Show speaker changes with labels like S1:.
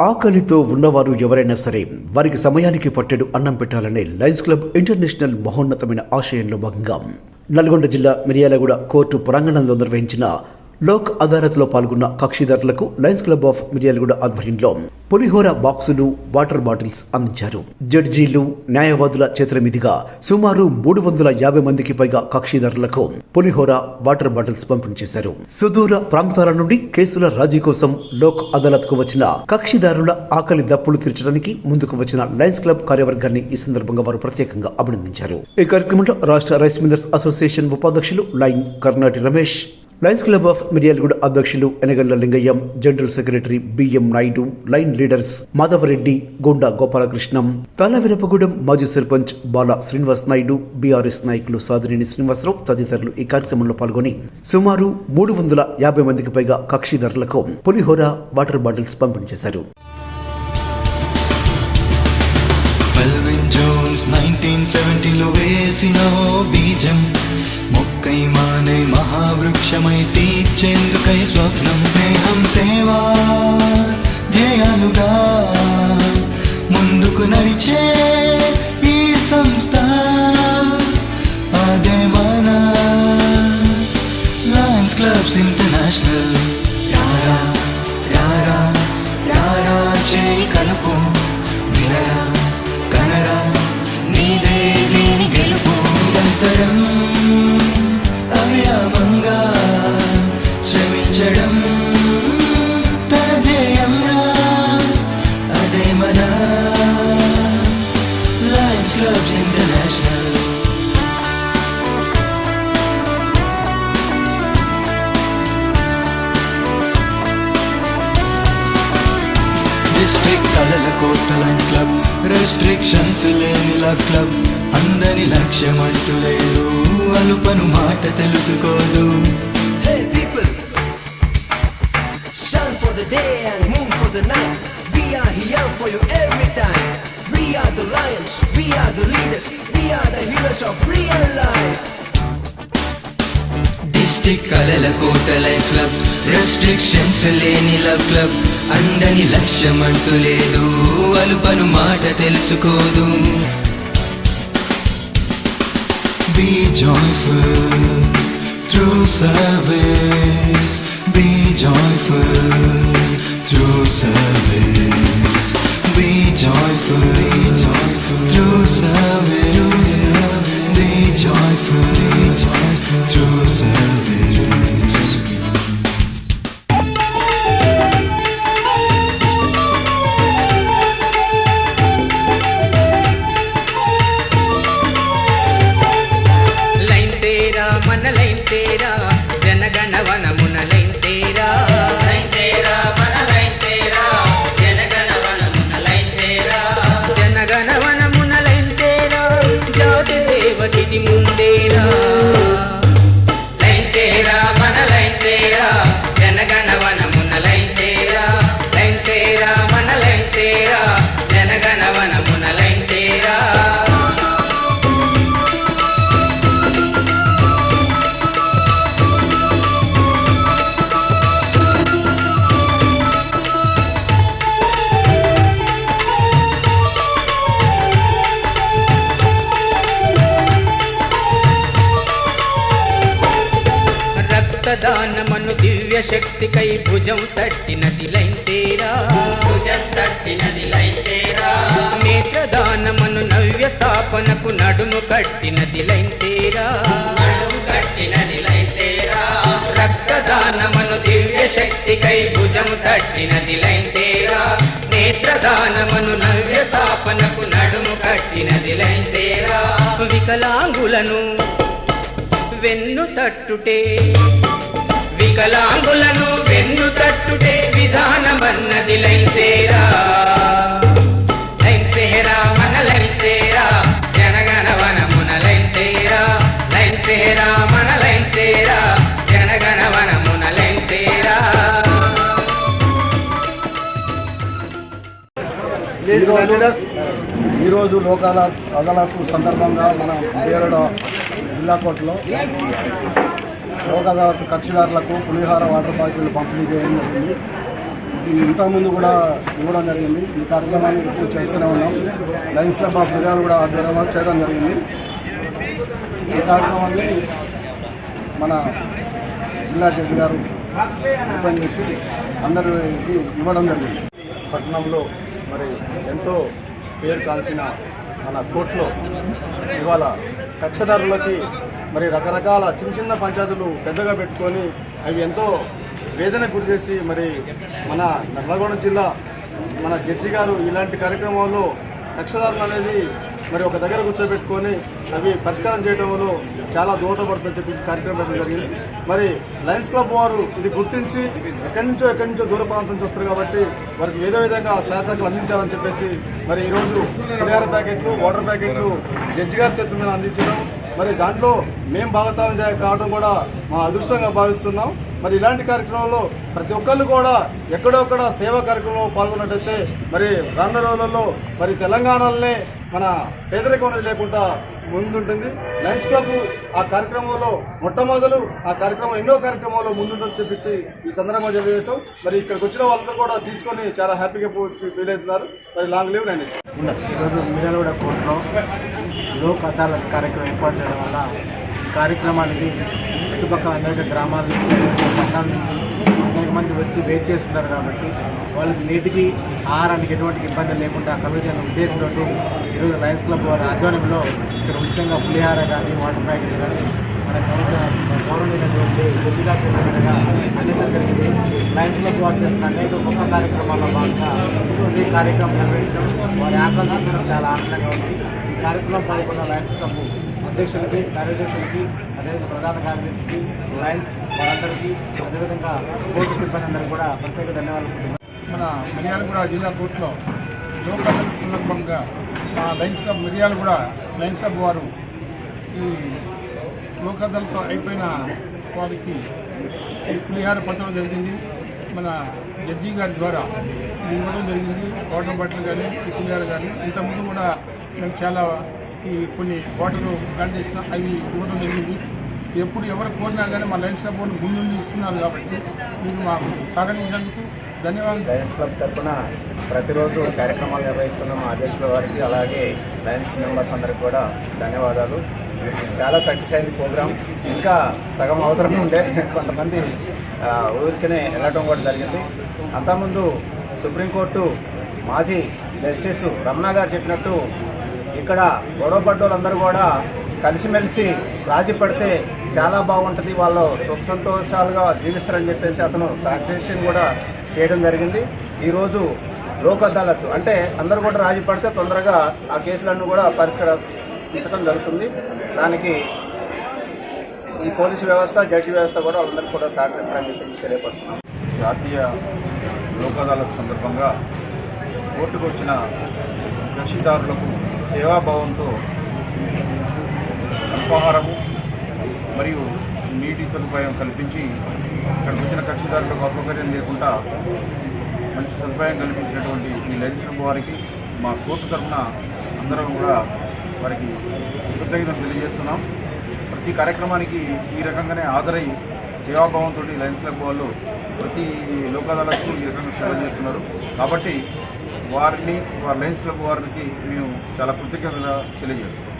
S1: ఆకలితో ఉన్నవారు ఎవరైనా సరే వారికి సమయానికి పట్టెడు అన్నం పెట్టాలనే లయన్స్ క్లబ్ ఇంటర్నేషనల్ మహోన్నతమైన ఆశయంలో భాగంగా నల్గొండ జిల్లా మిర్యాలగూడ కోర్టు ప్రాంగణంలో నిర్వహించిన లోక్ అదాలత్లో పాల్గొన్న కక్షిదారులకు లయన్స్ క్లబ్ ఆఫ్ మిర్యాలగూడ ఆధ్వర్యంలో పులిహోర బాక్సులు, వాటర్ బాటిల్స్ అందించారు. జడ్జీలు, న్యాయవాదుల చేతుల మీదుగా సుమారు 350 మందికి పైగా కక్షిదారులకు పులిహోర, వాటర్ బాటిల్స్ పంపిణీ చేశారు. సుదూర ప్రాంతాల నుండి కేసుల రాజీ కోసం లోక్ అదాలత్ కు వచ్చిన కక్షిదారుల ఆకలి దప్పులు తీర్చడానికి ముందుకు వచ్చిన లయన్స్ క్లబ్ కార్యవర్గాన్ని ఈ సందర్భంగా వారు ప్రత్యేకంగా అభినందించారు. ఈ కార్యక్రమంలో రాష్ట్ర రైస్ మిల్లర్స్ అసోసియేషన్ ఉపాధ్యక్షులు lion Karnati Ramesh, lions club of Miryalaguda అధ్యక్షులు Enagandla Lingayyam, general secretary BM Naidu, lion leaders Madhavareddy, Gonda Gopalakrishnam, Talavirapagudem మాజీ సర్పంచ్ బాల శ్రీనివాస్ నాయుడు, బీఆర్ఎస్ నాయకులు సాదినేని శ్రీనివాసరావు తదితరులు ఈ కార్యక్రమంలో పాల్గొని సుమారు 350 మందికి పైగా కక్షిదారులకు పులిహోర, వాటర్ బాటిల్స్ పంపిణీ చేశారు.
S2: 1970లో వేసిన బీజం మొక్కై మానై మహావృక్షమై తీర్చేందుకై స్వప్నం, స్నేహం, సేవా ధ్యేయాలుగా ముందుకు నడిచే ఈ సంస్థ అదే మన లయన్స్ క్లబ్స్ ఇంటర్నేషనల్. రారా రారా రారా చేయి కలుపు, వినరా కనరా నీదే దీని గెలుపు, నిరంతరం అవిరామంగా శ్రమించడం తన ధ్యేయం రా, అదే మన లయన్స్ క్లబ్స్ ఇంటర్నేషనల్. డిస్ట్రిక్ట్ కళల కోట లయన్స్ క్లబ్, రెస్ట్రిక్షన్స్ లేని లవ్ క్లబ్, అందని లక్ష్యం అంటూ లేదు, అలుపను మాట తెలుసుకోదు.
S3: Hey people, shine for the day and moon for the night. We are here for you every time. We are the lions, we are the leaders, we are the heroes of real life.
S2: District కళల కోట Lions club, restrictions లేని love club, అందని లక్ష్యం అంటూ లేదు, అలుపను మాట తెలుసుకోదు. Be joyful through service, be joyful through service, be joyful through service, be joyful through service.
S4: మన line సేరా జనగణవనమున line సేరా, line సేరా మన line సేరా జనగణవనమున line సేరా, జనగణవనమున line సేరా జాతి సేవకిది ముందేరా, లైన్ సేరా మన లైన్ సేరా జనగణవనమున లైన్ సేరా, లైన్ సేరా మన లైన్ సేరా జనగణవనమున లైన్ సేరా. రక్తదానమను దివ్య శక్తికై భుజం తట్టినది లైన్ సేరా, భుజం తట్టినది లైన్ సేరా, నేత్రదానమను నవ్య స్థాపనకు నడుము కట్టినది లైన్ సేరా, నడుము కట్టినది లైన్ సేరా, రక్తదానమను దివ్య శక్తికై భుజం తట్టినది లైన్ సేరా, నేత్రదానమను నవ్య స్థాపనకు నడుము కట్టినది లైన్ సేరా, వికలాంగులను వెన్ను తట్టుటే, వికలాంగులను వెన్ను తట్టుటే విధానమన్నది లైన్ సేరా, లైన్ సేరా మన లైన్ సేరా జనగణవనమున లైన్ సేరా, లైన్ సేరా మన లైన్ సేరా జనగణవనమున లైన్ సేరా.
S5: ఈరోజు లోక్ అదాలత్ సందర్భంగా మన మిర్యాలగూడ జిల్లా కోర్టులో లోక్ అదాలత్ కక్షిదారులకు పులిహార, వాటర్ బాటిల్ పంపిణీ చేయడం జరిగింది. ఇంతకుముందు కూడా ఇవ్వడం జరిగింది. ఈ కార్యక్రమాన్ని ఎక్కువ చేస్తూనే ఉన్నాం. లయన్స్ క్లబ్ ఆఫ్ మిర్యాలగూడ కూడా ఆధ్వర్యంలో చేయడం జరిగింది. ఈ కార్యక్రమాన్ని మన జిల్లా జడ్జి గారు ఓపెన్ చేసి అందరికి ఇవ్వడం జరిగింది. పట్టణంలో మరి ఎంతో పేరు కాల్సిన మన కోర్టులో ఇవాళ కక్షదారులకి మరి రకరకాల చిన్న పంచాయతీలు పెద్దగా పెట్టుకొని అవి ఎంతో వేదన గురి చేసి మరి మన నల్లగొండ జిల్లా మన జడ్జి గారు ఇలాంటి కార్యక్రమాల్లో కక్షదారులు అనేది మరి ఒక దగ్గర కూర్చోబెట్టుకొని అవి పరిష్కారం చేయడంలో చాలా దోహదపడుతుందని చెప్పి కార్యక్రమం పెట్టడం జరిగింది. మరి లయన్స్ క్లబ్ వారు ఇది గుర్తించి ఎక్కడి నుంచో దూర ప్రాంతం నుంచి వస్తారు కాబట్టి వారికి ఏదో విధంగా శాసనకులు అందించాలని చెప్పేసి మరి ఈరోజు పులిహార ప్యాకెట్లు, వాటర్ ప్యాకెట్లు జడ్జి గారి చేతుల మీద అందించడం, మరి దాంట్లో మేము భాగస్వామ్యం కావడం కూడా మా అదృష్టంగా భావిస్తున్నాం. మరి ఇలాంటి కార్యక్రమంలో ప్రతి ఒక్కళ్ళు కూడా ఎక్కడొక్కడ సేవా కార్యక్రమంలో పాల్గొన్నట్టయితే మరి రానున్న రోజుల్లో మరి తెలంగాణలోనే మన పేదరికం అనేది లేకుండా ముందుంటుంది. లయన్స్ క్లబ్ ఆ కార్యక్రమంలో మొట్టమొదలు ఆ కార్యక్రమం ఎన్నో కార్యక్రమాల్లో ముందుంటుందని చెప్పేసి ఈ సందర్భంగా తెలియజేయటం, మరి ఇక్కడికి వచ్చిన వాళ్ళతో కూడా తీసుకొని చాలా హ్యాపీగా ఫీల్ అవుతున్నారు. మరి లాంగ్ లీవ్ నేను
S6: ఈరోజు మిర్యాలగూడ కోర్టులో లోక్ అదాలత్ కార్యక్రమం ఏర్పాటు చేయడం వల్ల ఈ కార్యక్రమానికి చుట్టుపక్కల అనేక గ్రామాల నుంచి, పట్టణాల నుంచి అనేక మంది వచ్చి వెయిట్ చేస్తున్నారు. కాబట్టి వాళ్ళకి నీటికి, ఆహారానికి ఎటువంటి ఇబ్బంది లేకుండా కలిగించిన ఉద్దేశంతో ఈరోజు లయన్స్ క్లబ్ వారి ఆధ్వర్యంలో ఇక్కడ ఉచితంగా పులిహార కానీ, వాటర్ ప్యాకెట్ కానీ మన గౌరవమైనటువంటి రుచిగా చేయగా అందించడం జరిగింది. లయన్స్ క్లబ్ వారు చేసిన అనేక గొప్ప కార్యక్రమాల్లో భాగంగా ఈ కార్యక్రమం నిర్వహించడం వారి ఆకర్షించడం చాలా ఆనందంగా ఉంది. ఈ కార్యక్రమం పాల్గొన్న లయన్స్ క్లబ్ అధ్యక్షులకి, కార్యదర్శులకి, అదేవిధంగా ప్రధాన కార్యదర్శికి, లయన్స్ వారందరికీ, అదేవిధంగా కోర్టు సిబ్బంది అందరికీ కూడా ప్రత్యేక ధన్యవాదాలు.
S7: మన మిర్యాలగూడ జిల్లా కోర్టులో లోక్ అదాలత్ సందర్భంగా మా Lions club Miryalaguda Lions club వారు ఈ లోక్ అదాలత్ అయిపోయిన వారికి ఈ పులిహార పంచడం జరిగింది. మన జడ్జి గారి ద్వారా ఇది ఇవ్వడం జరిగింది. వాటర్ బాటిల్ కానీ, ఈ పులిహార కానీ, ఇంతకుముందు కూడా మేము చాలా ఈ కొన్ని బాటిల్ ప్లాన్ చేసిన అవి ఇవ్వడం జరిగింది. ఎప్పుడు ఎవరు కోరినా కానీ మా లయన్స్ క్లబ్ వాళ్ళు ముందుండి ఇస్తున్నారు కాబట్టి మీరు మాకు సహకరించినందుకు ధన్యవాదాలు.
S6: లయన్స్ క్లబ్ తరఫున ప్రతిరోజు కార్యక్రమాలు నిర్వహిస్తున్న మా అధ్యక్షుల వారికి, అలాగే లయన్స్ మెంబర్స్ అందరికీ కూడా ధన్యవాదాలు. చాలా సక్సెస్ అయింది ప్రోగ్రామ్. ఇంకా సగం అవసరం ఉండే కొంతమంది ఊరికనే వెళ్ళటం కూడా జరిగింది. అంతకుముందు సుప్రీంకోర్టు మాజీ జస్టిస్ రమణ గారు చెప్పినట్టు ఇక్కడ గొడవ పడ్డోళ్ళందరూ కూడా కలిసిమెలిసి రాజీ పడితే చాలా బాగుంటుంది, వాళ్ళు సుఖ సంతోషాలుగా జీవిస్తారని చెప్పేసి అతను సజెషన్ కూడా చేయడం జరిగింది. ఈరోజు లోక్ అదాలత్ అంటే అందరూ కూడా రాజీ పడితే తొందరగా ఆ కేసులన్నీ కూడా పరిష్కరించడం జరుగుతుంది. దానికి ఈ పోలీసు వ్యవస్థ, జడ్జి వ్యవస్థ కూడా వాళ్ళందరికీ కూడా సహకరిస్తారని చెప్పేసి తెలియపరుస్తున్నాం.
S8: జాతీయ లోక్ అదాలత్ సందర్భంగా కోర్టుకు వచ్చిన కక్షిదారులకు సేవాభావంతో అల్పాహారము మరియు నీటి సదుపాయం కల్పించి ఇక్కడికి వచ్చిన కక్షిదారులకు అసౌకర్యం లేకుండా మంచి సదుపాయం కల్పించినటువంటి ఈ లయన్స్ క్లబ్ వారికి మా కోర్టు తరఫున అందరం కూడా వారికి కృతజ్ఞతలు తెలియజేస్తున్నాం. ప్రతి కార్యక్రమానికి ఈ రకంగానే హాజరై సేవాభావంతో లయన్స్ క్లబ్ వాళ్ళు ప్రతి లోక్ అదాలత్కు ఈ రకంగా సేవ చేస్తున్నారు. కాబట్టి వారి లయన్స్ క్లబ్ వారికి మేము చాలా కృతజ్ఞతగా తెలియజేస్తున్నాం.